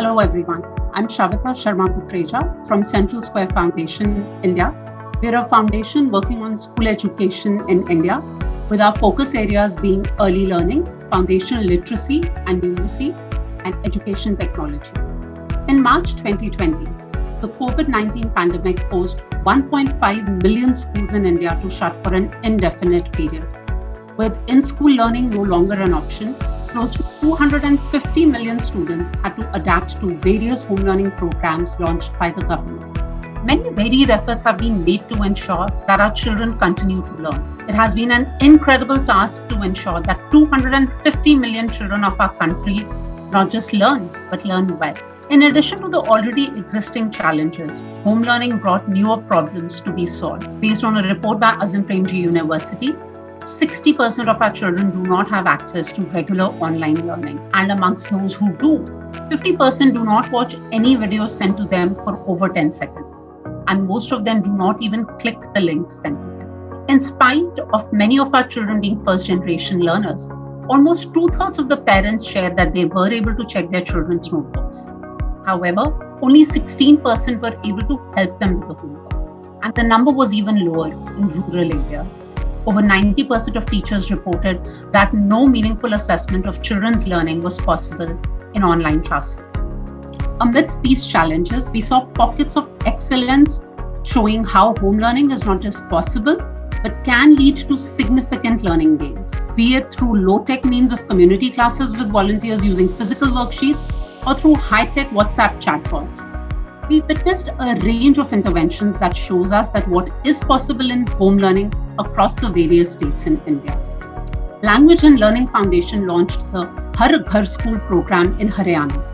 Hello everyone, I'm Shavita Sharma Putreja from Central Square Foundation, India. We're a foundation working on school education in India, with our focus areas being early learning, foundational literacy and numeracy, and education technology. In March 2020, the COVID-19 pandemic forced 1.5 million schools in India to shut for an indefinite period. With in-school learning no longer an option, close to 250 million students had to adapt to various home learning programs launched by the government. Many varied efforts have been made to ensure that our children continue to learn. It has been an incredible task to ensure that 250 million children of our country not just learn, but learn well. In addition to the already existing challenges, home learning brought newer problems to be solved. Based on a report by Azim Premji University, 60% of our children do not have access to regular online learning. And amongst those who do, 50% do not watch any videos sent to them for over 10 seconds. And most of them do not even click the links sent to them. In spite of many of our children being first-generation learners, almost 2/3 of the parents shared that they were able to check their children's notebooks. However, only 16% were able to help them with the homework. And the number was even lower in rural areas. Over 90% of teachers reported that no meaningful assessment of children's learning was possible in online classes. Amidst these challenges, we saw pockets of excellence showing how home learning is not just possible, but can lead to significant learning gains, be it through low-tech means of community classes with volunteers using physical worksheets or through high-tech WhatsApp chatbots. We witnessed a range of interventions that shows us that what is possible in home learning across the various states in India. Language and Learning Foundation launched the Har Ghar School program in Haryana.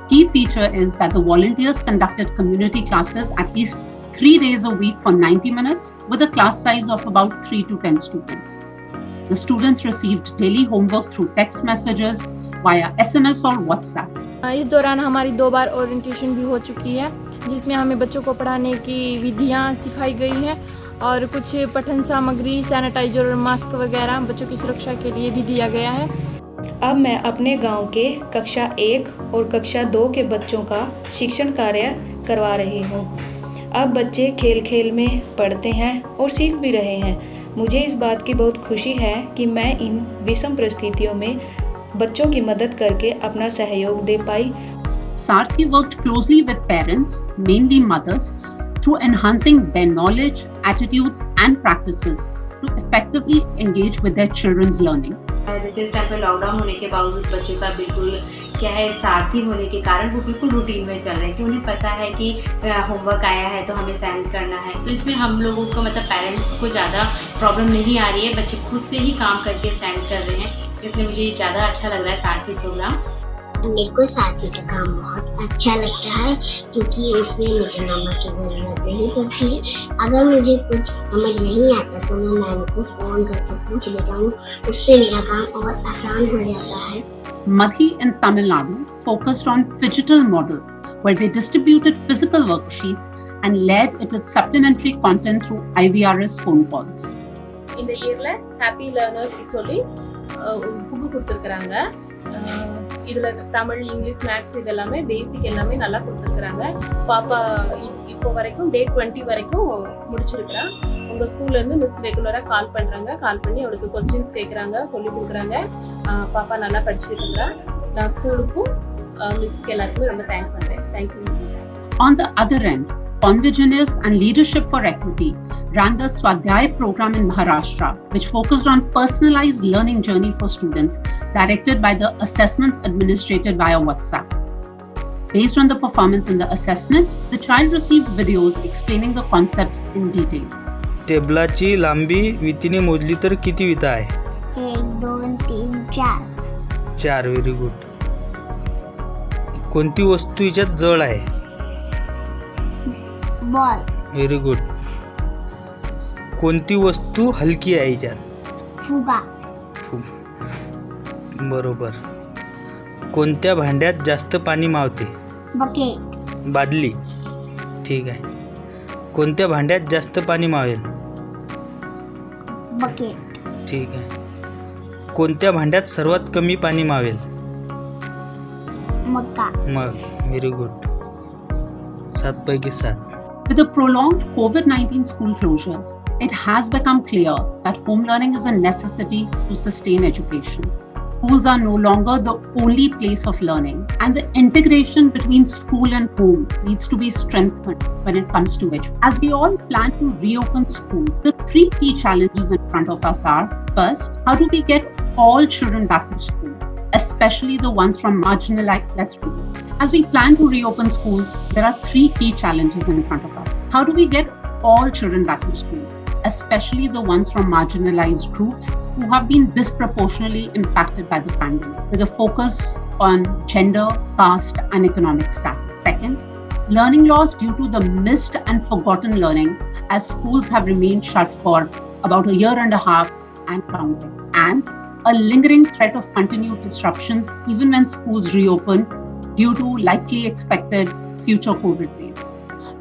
Key feature is that the volunteers conducted community classes at least 3 days a week for 90 minutes with a class size of about 3 to 10 students. The students received daily homework through text messages via SMS or WhatsApp. इस दौरान हमारी 2 बार orientation भी हो चुकी है, जिसमें हमें बच्चों को पढ़ाने की विधियां सिखाई गई हैं और कुछ पठन सामग्री, सैनिटाइजर और मास्क वगैरह बच्चों की सुरक्षा के लिए भी दिया गया है। अब मैं अपने गांव के कक्षा 1 और कक्षा 2 के बच्चों का शिक्षण कार्य करवा रही हूं। अब बच्चे खेल खेल में पढ़ते हैं और सीख भी रहे हैं। मुझे इस बात की बहुत खुशी है कि मैं इन विषम परिस्थितियों में बच्चों की मदद करके अपना सहयोग दे पाई। Sarthi worked closely with parents, mainly mothers, through enhancing their knowledge, attitudes, and practices to effectively engage with their children's learning. जैसे इस टाइम पे लॉकडाउन होने के बावजूद बच्चों का बिल्कुल क्या है, सारथी होने के कारण वो बिल्कुल रूटीन में चल रहे हैं कि उन्हें पता है कि होमवर्क आया है तो हमें सेंड करना है। तो इसमें हम लोगों को मतलब पेरेंट्स को ज़्यादा प्रॉब्लम नहीं आ रही है, बच्चे खुद से ही काम करके सेंड कर रहे हैं, इसलिए मुझे ज़्यादा अच्छा लग रहा है सारथी प्रोग्राम। मेरे को सारथी का काम बहुत अच्छा लगता है क्योंकि इसमें मुझे नंबर की ज़रूरत नहीं पड़ती है। अगर मुझे कुछ समझ नहीं आता तो मैं मैम को फ़ोन करके पूछ लेता हूँ, उससे मेरा काम और आसान हो जाता है। Madhi in Tamil Nadu focused on Phygital model, where they distributed physical worksheets and led it with supplementary content through IVRS phone calls. இந்த இயர்ல ஹாப்பி லேர்னர்ஸ் சொல்லி புக்கு கொடுத்துருக்குறாங்க. இதில் தமிழ், இங்கிலீஷ், மேக்ஸ் இதெல்லாமே பேசிக் எல்லாமே நல்லா கொடுத்துருக்குறாங்க. பாப்பா இப்போ வரைக்கும் டே 20 வரைக்கும் முடிச்சிருக்கிறா. உங்கள் ஸ்கூல்லேருந்து மிஸ் ரெகுலராக கால் பண்ணுறாங்க, கால் பண்ணி அவளுக்கு கொஸ்டின்ஸ் கேட்குறாங்க, சொல்லி கொடுக்குறாங்க. பாப்பா நல்லா படிச்சுட்டு இருக்கிறா. நான் ஸ்கூலுக்கும் மிஸ்க்கு எல்லாருக்குமே ரொம்ப தேங்க் பண்ணுறேன். Thank you miss. On the other end, Convigineers and Leadership for Equity ran the Swadhyay program in Maharashtra, which focused on personalized learning journey for students directed by the assessments administrated via WhatsApp. Based on the performance in the assessment, the child received videos explaining the concepts in detail. टेबलाची लांबी वितीने मोजली तर किती विता आहे? 1 2 3 4 4. Very good. कोणती वस्तू हिच्यात जड आहे? Ball. Very good. कोणती वस्तू हलकी आहे हिच्यात? फुगा. बरोबर. कोणत्या भांड्यात जास्त पाणी मावते? बकेट. बादली. ठीक आहे. कोणत्या भांड्यात जास्त पाणी मावेल? बकेट. ठीक आहे. कोणत्या भांड्यात सर्वात कमी पाणी मावेल? मग व्हेरी गुड. 7 पैकी 7. With the prolonged COVID-19 school closures, it has become clear that home learning is a necessity to sustain education. Schools are no longer the only place of learning, and the integration between school and home needs to be strengthened when it comes to it. As we all plan to reopen schools, the 3 key challenges in front of us are: first, how do we get all children back to school, especially the ones from marginalized? Let's read it. As we plan to reopen schools, there are 3 key challenges in front of us. How do we get all children back to school, especially the ones from marginalized groups who have been disproportionately impacted by the pandemic, with a focus on gender, caste, and economic status? Second, learning loss due to the missed and forgotten learning, as schools have remained shut for about a year and a half and counting. And a lingering threat of continued disruptions even when schools reopen due to likely expected future COVID waves.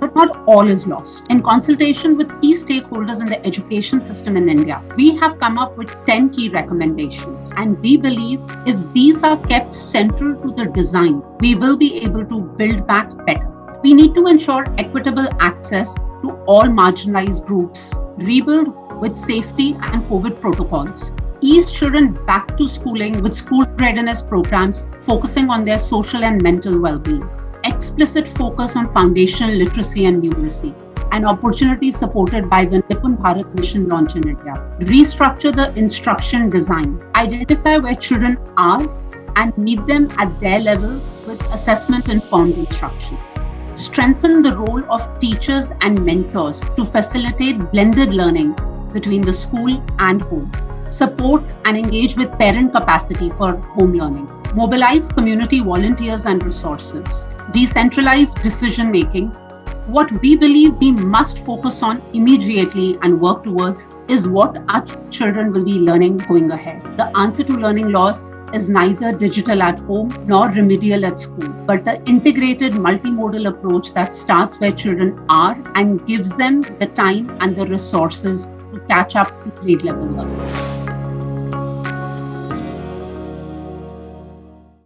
But not all is lost. In consultation with key stakeholders in the education system in India, we have come up with 10 key recommendations. And we believe if these are kept central to the design, we will be able to build back better. We need to ensure equitable access to all marginalized groups, rebuild with safety and COVID protocols, ease children back to schooling with school readiness programs focusing on their social and mental well-being, explicit focus on foundational literacy and numeracy, and opportunities supported by the Nipun Bharat Mission launch in India. Restructure the instruction design, identify where children are and meet them at their level with assessment-informed instruction. Strengthen the role of teachers and mentors to facilitate blended learning between the school and home. Support and engage with parent capacity for home learning. Mobilize community volunteers and resources. Decentralize decision making. What we believe we must focus on immediately and work towards is what our children will be learning going ahead. The answer to learning loss is neither digital at home nor remedial at school, but the integrated multimodal approach that starts where children are and gives them the time and the resources to catch up to grade level learning.